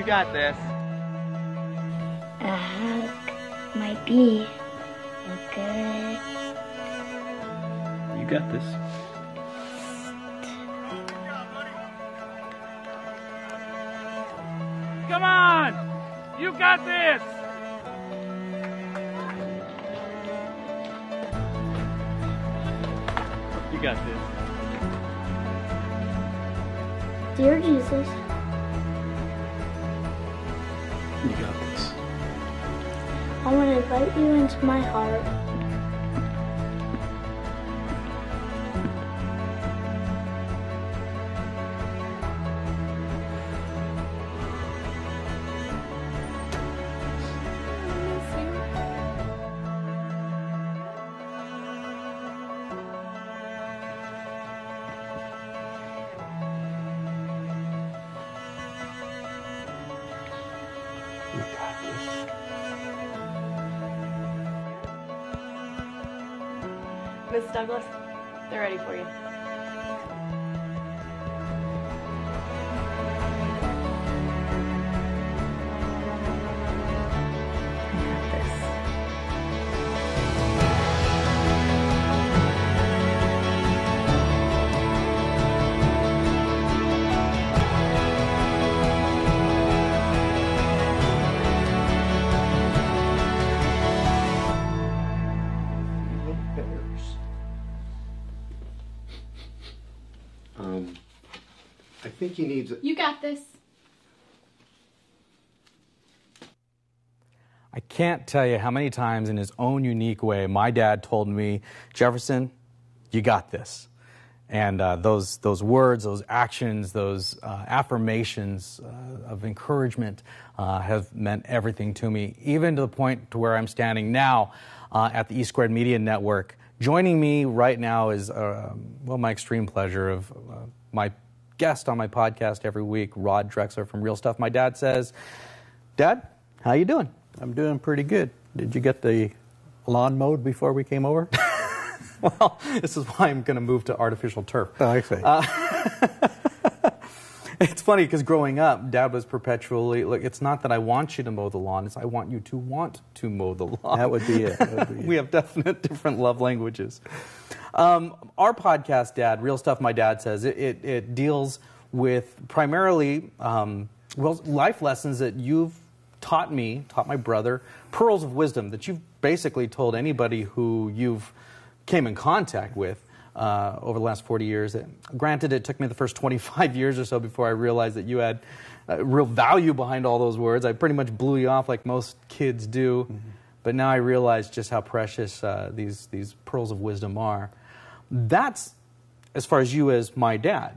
You got this. A hug might be a good... You got this. Come on! You got this! You got this. Dear Jesus, You got this. I want to invite you into my heart. You got this. Miss Douglas, they're ready for you. I think he needs... You got this. I can't tell you how many times in his own unique way my dad told me, Jefferson, you got this. And those words, those actions, those affirmations of encouragement have meant everything to me, even to the point to where I'm standing now at the E2 Media Network. Joining me right now is, well, my extreme pleasure of my guest on my podcast every week, Rod Drexler from Real Stuff. My dad says, Dad, how you doing? I'm doing pretty good. Did you get the lawn mowed before we came over? Well, this is why I'm going to move to artificial turf. Oh, I see. It's funny because growing up, Dad was perpetually, look, it's not that I want you to mow the lawn, it's I want you to want to mow the lawn. That would be it. We have definite different love languages. Our podcast, Dad, Real Stuff My Dad Says, it deals with primarily life lessons that you've taught me, taught my brother, pearls of wisdom that you've basically told anybody who you've came in contact with over the last 40 years. Granted, it took me the first 25 years or so before I realized that you had real value behind all those words. I pretty much blew you off like most kids do. Mm-hmm. But now I realize just how precious these pearls of wisdom are. That's as far as you as my dad.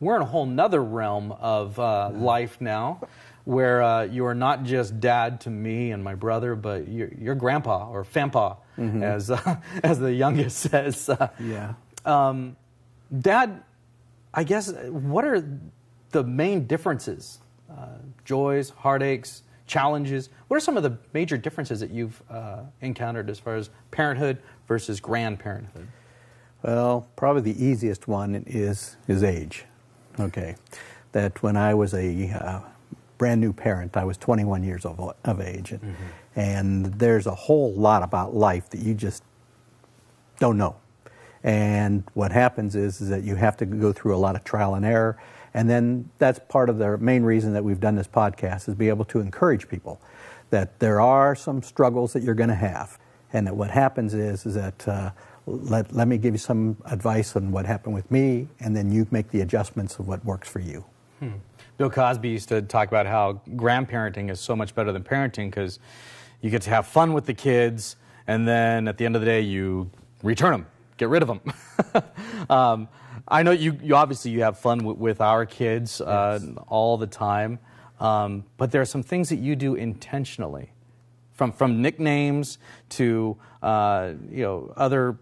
We're in a whole nother realm of life now, where you are not just dad to me and my brother, but you're grandpa or fampa, mm-hmm. as the youngest says. Yeah. Dad, I guess, what are the main differences? Joys, heartaches, challenges. What are some of the major differences that you've encountered as far as parenthood versus grandparenthood? Well, probably the easiest one is age. Okay. That when I was a brand new parent, I was 21 years of age. Mm-hmm. And there's a whole lot about life that you just don't know. And what happens is that you have to go through a lot of trial and error. And then that's part of the main reason that we've done this podcast, is be able to encourage people that there are some struggles that you're going to have. And that what happens is that let me give you some advice on what happened with me, and then you make the adjustments of what works for you. Bill Cosby used to talk about how grandparenting is so much better than parenting because you get to have fun with the kids, and then at the end of the day, you return them, get rid of them. I know you obviously you have fun with our kids all the time, but there are some things that you do intentionally, from nicknames to other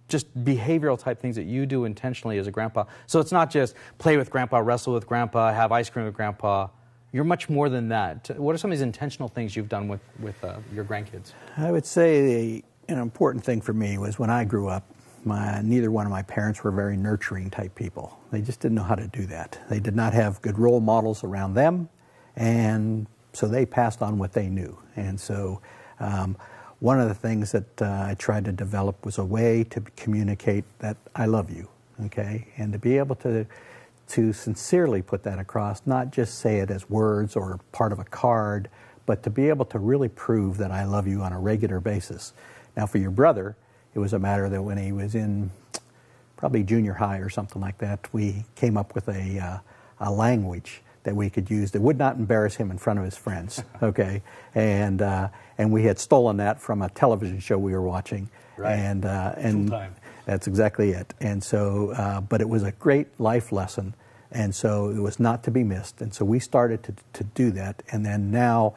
just behavioral type things that you do intentionally as a grandpa. So it's not just play with grandpa, wrestle with grandpa, have ice cream with grandpa. You're much more than that. What are some of these intentional things you've done with your grandkids? I would say an important thing for me was when I grew up, neither one of my parents were very nurturing type people. They just didn't know how to do that. They did not have good role models around them, And so they passed on what they knew. And so one of the things that I tried to develop was a way to communicate that I love you, okay? And to be able to sincerely put that across, not just say it as words or part of a card, but to be able to really prove that I love you on a regular basis. Now, for your brother, it was a matter that when he was in probably junior high or something like that, we came up with a language that we could use that would not embarrass him in front of his friends, okay? And we had stolen that from a television show we were watching. Right. And Full-time. That's exactly it. And so, but it was a great life lesson, and so it was not to be missed. And so we started to do that. And then now,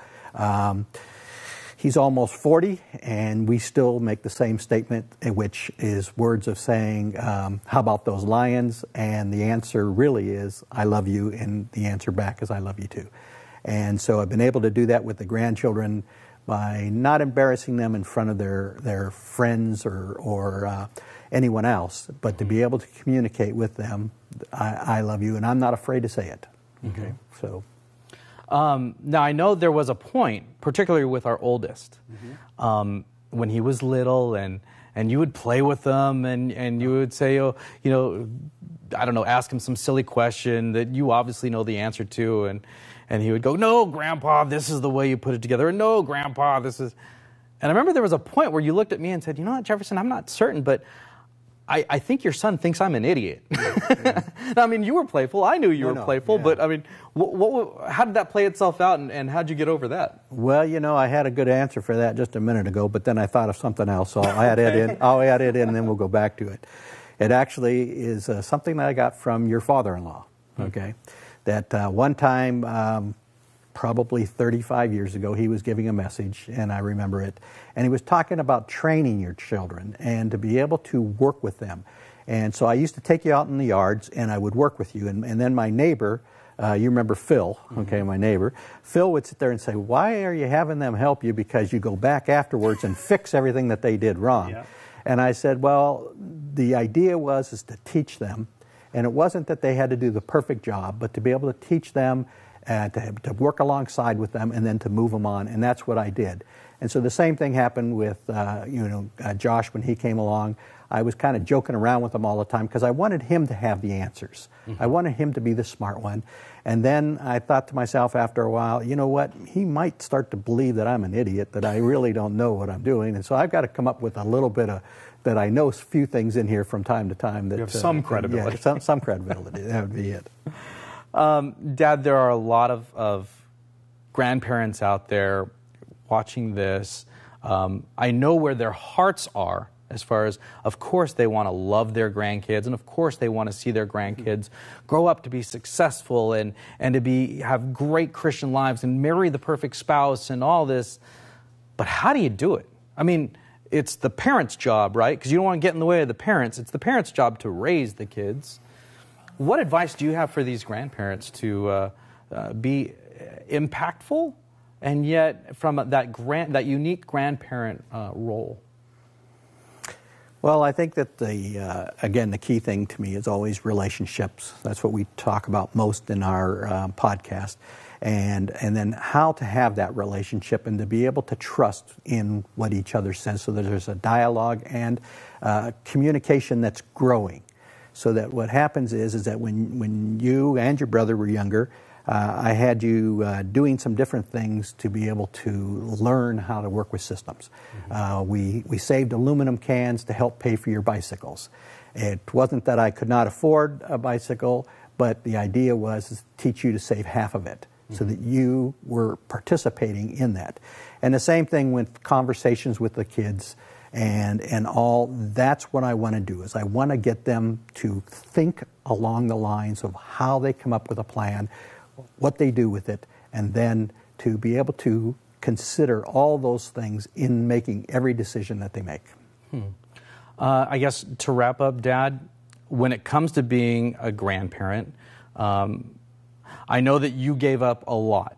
he's almost 40, and we still make the same statement, which is words of saying, how about those lions? And the answer really is, I love you, and the answer back is, I love you too. And so I've been able to do that with the grandchildren by not embarrassing them in front of their friends or anyone else, but to be able to communicate with them, I love you, and I'm not afraid to say it. Okay, so. Now, I know there was a point, particularly with our oldest, when he was little, and you would play with him, and you would say, oh, you know, I don't know, ask him some silly question that you obviously know the answer to, and he would go, no, Grandpa, this is the way you put it together, and no, Grandpa, this is... And I remember there was a point where you looked at me and said, you know what, Jefferson, I'm not certain, but I think your son thinks I'm an idiot. Now, I mean, you were playful. I knew you were playful, but I mean, how did that play itself out, and how did you get over that? Well, you know, I had a good answer for that just a minute ago, but then I thought of something else, so I'll add it in. I'll add it in, and then we'll go back to it. It actually is something that I got from your father-in-law. Okay, that one time. Probably 35 years ago, he was giving a message, and I remember it. And he was talking about training your children and to be able to work with them. And so I used to take you out in the yards, and I would work with you. And then my neighbor, you remember Phil, okay, my neighbor, Phil would sit there and say, why are you having them help you? Because you go back afterwards and fix everything that they did wrong. Yeah. And I said, well, the idea was to teach them. And it wasn't that they had to do the perfect job, but to be able to teach them, to work alongside with them, and then to move them on, and that's what I did. And so the same thing happened with Josh when he came along. I was kind of joking around with him all the time because I wanted him to have the answers. I wanted him to be the smart one. And then I thought to myself after a while, you know what, he might start to believe that I'm an idiot, that I really don't know what I'm doing, and so I've got to come up with a little bit of, that I know a few things in here from time to time. That you have some credibility. Yeah, some credibility, that would be it. Dad, there are a lot of grandparents out there watching this. I know where their hearts are as far as, of course, they want to love their grandkids, and of course they want to see their grandkids grow up to be successful and to have great Christian lives and marry the perfect spouse and all this. But how do you do it? I mean, it's the parents' job, right? Because you don't want to get in the way of the parents. It's the parents' job to raise the kids. What advice do you have for these grandparents to be impactful and yet from that unique grandparent role? Well, I think that again, the key thing to me is always relationships. That's what we talk about most in our podcast. And then how to have that relationship and to be able to trust in what each other says so that there's a dialogue and communication that's growing. So that what happens is that when you and your brother were younger, I had you doing some different things to be able to learn how to work with systems. We saved aluminum cans to help pay for your bicycles. It wasn't that I could not afford a bicycle, but the idea was to teach you to save half of it so that you were participating in that. And the same thing with conversations with the kids. And all, that's what I want to do, is I want to get them to think along the lines of how they come up with a plan, what they do with it, and then to be able to consider all those things in making every decision that they make. I guess to wrap up, Dad, when it comes to being a grandparent, I know that you gave up a lot.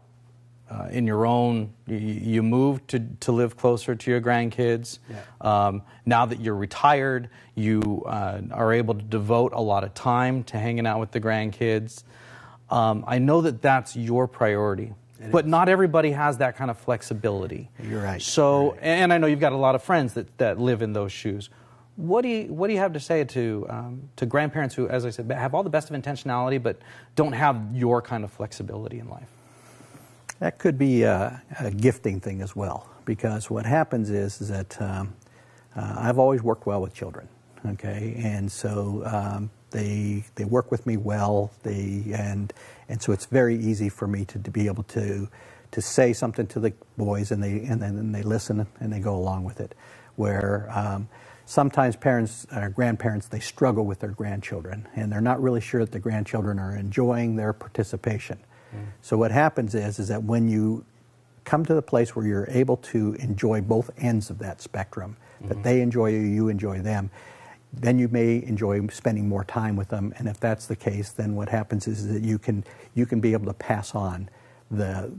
In your own, you moved to live closer to your grandkids. Yeah. Now that you're retired, you are able to devote a lot of time to hanging out with the grandkids. I know that that's your priority. But not everybody has that kind of flexibility. You're right. So, and I know you've got a lot of friends that live in those shoes. What do you have to say to grandparents who, as I said, have all the best of intentionality, but don't have your kind of flexibility in life? That could be a gifting thing as well, because what happens is that I've always worked well with children, okay, and so they work with me well. And so it's very easy for me to be able to say something to the boys, and then they listen and they go along with it. Where sometimes parents or grandparents, they struggle with their grandchildren, and they're not really sure that the grandchildren are enjoying their participation. So what happens is that when you come to the place where you're able to enjoy both ends of that spectrum, that they enjoy you, you enjoy them, then you may enjoy spending more time with them. And if that's the case, then what happens is that you can be able to pass on the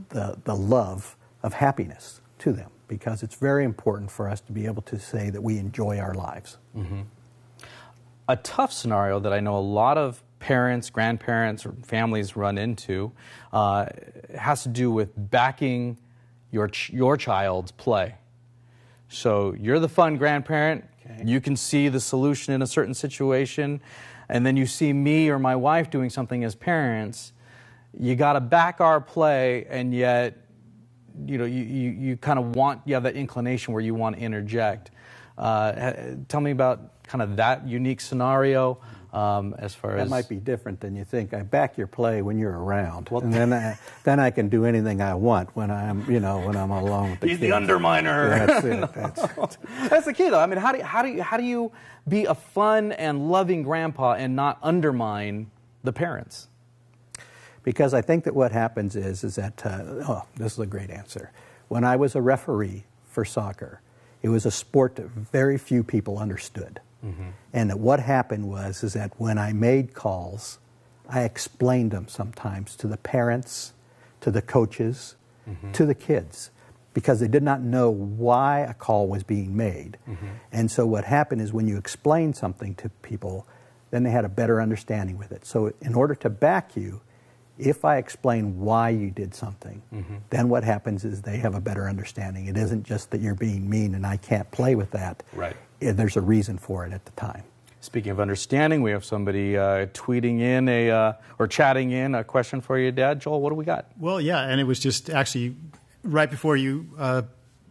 love of happiness to them, because it's very important for us to be able to say that we enjoy our lives. A tough scenario that I know a lot of parents, grandparents, or families run into has to do with backing your child's play. So you're the fun grandparent. Okay. You can see the solution in a certain situation, and then you see me or my wife doing something as parents. You got to back our play, and yet, you know, you kind of you have that inclination where you want to interject. Tell me about kind of that unique scenario. As far as that might be different than you think. I back your play when you're around, and then I can do anything I want when I'm alone with the He's kids. The underminer. Yeah, that's it. That's the key, though. I mean, how do you be a fun and loving grandpa and not undermine the parents? Because I think that what happens is that this is a great answer. When I was a referee for soccer, it was a sport that very few people understood. And that what happened was that when I made calls, I explained them sometimes to the parents, to the coaches, to the kids, because they did not know why a call was being made. And so what happened is when you explain something to people, then they had a better understanding with it. So in order to back you, if I explain why you did something, then what happens is they have a better understanding. It isn't just that you're being mean and I can't play with that. Right. There's a reason for it at the time. Speaking of understanding, we have somebody tweeting in or chatting in a question for you, Dad. Joel, what do we got? Well, yeah, and it was just actually right before you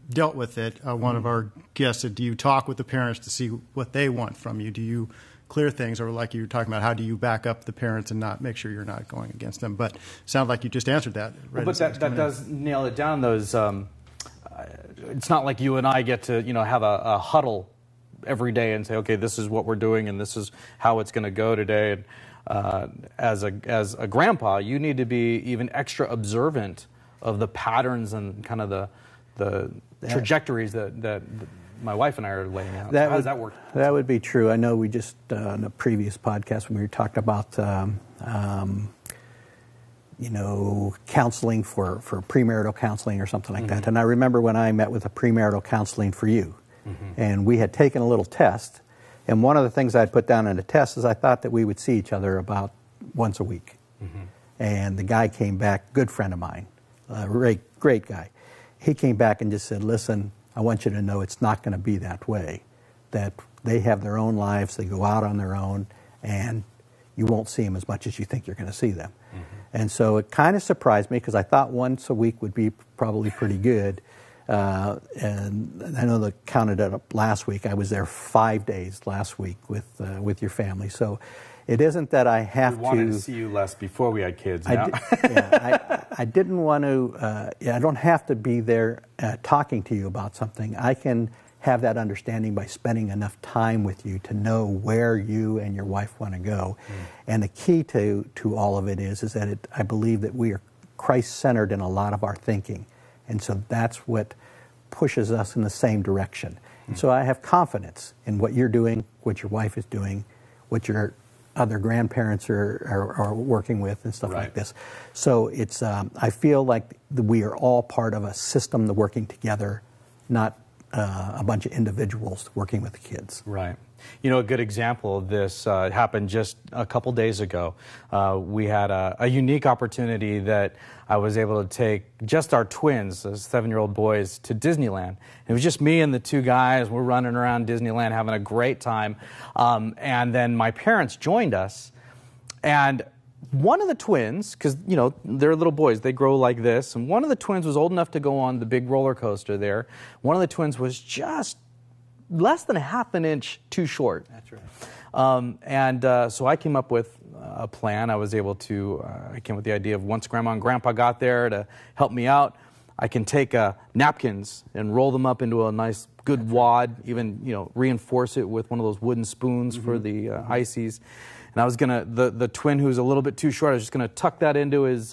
dealt with it, one of our guests said, do you talk with the parents to see what they want from you? Do you clear things, or like you were talking about, how do you back up the parents and not make sure you're not going against them? But it sounds like you just answered that. Right, well, but that does nail it down. Those it's not like you and I get to have a huddle every day and say, okay, this is what we're doing and this is how it's going to go today. And as a grandpa, you need to be even extra observant of the patterns and kind of the trajectories that my wife and I are laying out. How does that work? That would be true. I know we just, in a previous podcast, when we were talking about, counseling for premarital counseling or something like that. And I remember when I met with a premarital counseling for you, and we had taken a little test. And one of the things I'd put down in the test is I thought that we would see each other about once a week. And the guy came back, good friend of mine, great guy. He came back and just said, listen, I want you to know it's not going to be that way, that they have their own lives, they go out on their own, and you won't see them as much as you think you're going to see them. And so it kind of surprised me, because I thought once a week would be probably pretty good. And I know that counted it up last week. I was there 5 days last week with your family. So it isn't that I have to... We wanted to see you less before we had kids. I didn't want to... I don't have to be there talking to you about something. I can have that understanding by spending enough time with you to know where you and your wife want to go. And the key to all of it is that I believe that we are Christ-centered in a lot of our thinking. And so that's what pushes us in the same direction. And so I have confidence in what you're doing, what your wife is doing, what your other grandparents are working with and stuff like this. So it's I feel like we are all part of a system working together, not a bunch of individuals working with the kids. Right. You know, a good example of this happened just a couple days ago. We had a unique opportunity that I was able to take just our twins, those 7-year-old boys, to Disneyland. It was just me and the 2 guys. We're running around Disneyland having a great time. And then my parents joined us. And one of the twins, because, you know, they're little boys, they grow like this. And one of the twins was old enough to go on the big roller coaster there. One of the twins was just less than a half an inch too short. That's right. So I came up with a plan. I was able to, I came with the idea of once Grandma and Grandpa got there to help me out, I can take napkins and roll them up into a nice good wad, even, you know, reinforce it with one of those wooden spoons for the ices. And I was gonna, the twin who's a little bit too short, I was just gonna tuck that into his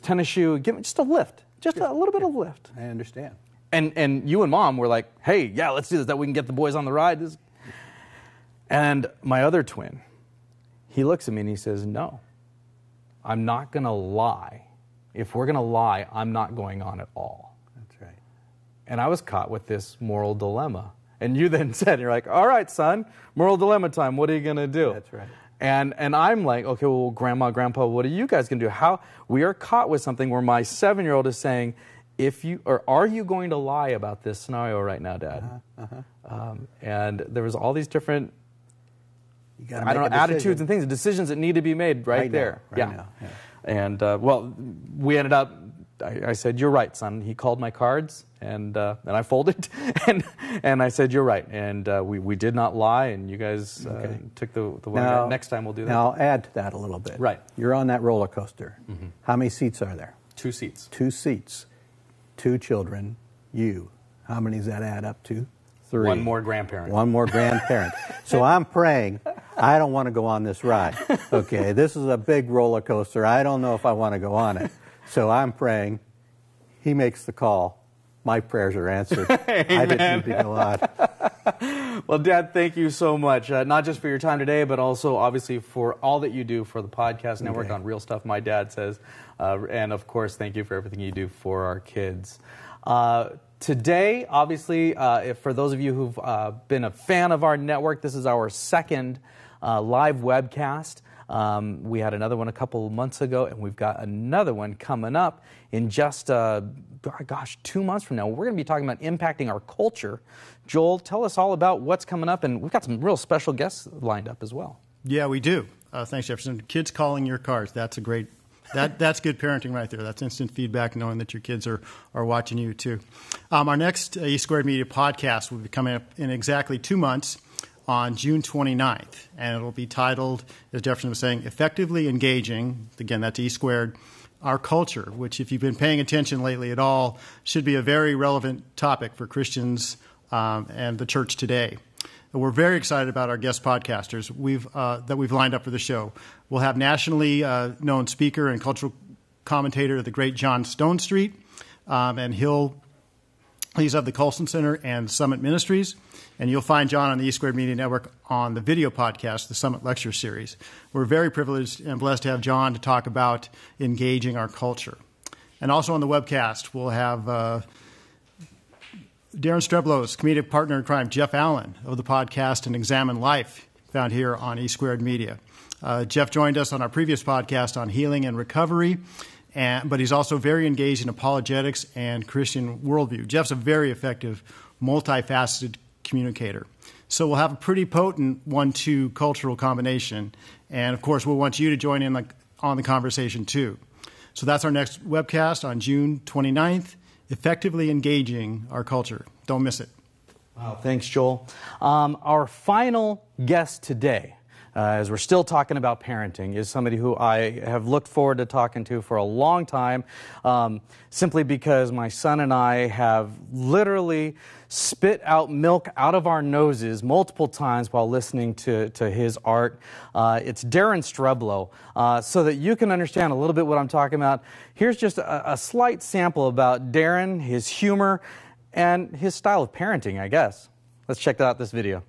tennis shoe, give him just a lift, just a little bit of lift. I understand. And you and Mom were like, hey, yeah, let's do this, that we can get the boys on the ride. And my other twin, he looks at me and he says, no, I'm not going to lie. If we're going to lie, I'm not going on at all. That's right. And I was caught with this moral dilemma. And you then said, you're like, all right, son, moral dilemma time. What are you going to do? That's right. And I'm like, okay, well, Grandma, Grandpa, what are you guys going to do? How we are caught with something where my 7-year-old is saying, are you going to lie about this scenario right now, Dad? And there was all these different, attitudes and things, decisions that need to be made right there. Now. And well, we ended up. I said, "You're right, son." He called my cards, and I folded, and I said, "You're right." And we did not lie, and you guys took the one. Now, next time we'll do that. Now I'll add to that a little bit. Right. You're on that roller coaster. How many seats are there? 2 seats. 2 seats. 2 children. You. How many does that add up to? 3. One more grandparent. One more grandparent. So I'm praying, I don't want to go on this ride. Okay, this is a big roller coaster. I don't know if I want to go on it. So I'm praying, he makes the call. My prayers are answered. I didn't need to go on. Well, Dad, thank you so much, not just for your time today, but also obviously for all that you do for the podcast network on Real Stuff My Dad Says. And of course, thank you for everything you do for our kids. Today, obviously, for those of you who've been a fan of our network, this is our second live webcast. We had another one a couple of months ago, and we've got another one coming up in just, 2 months from now. We're going to be talking about impacting our culture. Joel, tell us all about what's coming up, and we've got some real special guests lined up as well. Yeah, we do. Thanks, Jefferson. Kids calling your cars. That's a great... That's good parenting right there. That's instant feedback, knowing that your kids are watching you too. Our next E Squared Media podcast will be coming up in exactly 2 months on June 29th. And it will be titled, as Jefferson was saying, Effectively Engaging, again, that's E Squared, Our Culture, which if you've been paying attention lately at all, should be a very relevant topic for Christians and the church today. We're very excited about our guest podcasters that we've lined up for the show. We'll have nationally known speaker and cultural commentator, the great John Stonestreet, and he's of the Colson Center and Summit Ministries. And you'll find John on the E Squared Media Network on the video podcast, the Summit Lecture Series. We're very privileged and blessed to have John to talk about engaging our culture. And also on the webcast, we'll have Darren Streblo's comedic partner in crime, Jeff Allen, of the podcast and Examine Life, found here on E Squared Media. Jeff joined us on our previous podcast on healing and recovery, but he's also very engaged in apologetics and Christian worldview. Jeff's a very effective, multifaceted communicator. So we'll have a pretty potent 1-2 cultural combination. And, of course, we'll want you to join in on the conversation, too. So that's our next webcast on June 29th. Effectively engaging our culture. Don't miss it. Wow, thanks, Joel. Our final guest today, as we're still talking about parenting, is somebody who I have looked forward to talking to for a long time, simply because my son and I have literally spit out milk out of our noses multiple times while listening to his art. It's Darren Streblo. So that you can understand a little bit what I'm talking about, here's just a slight sample about Darren, his humor, and his style of parenting, I guess. Let's check out this video.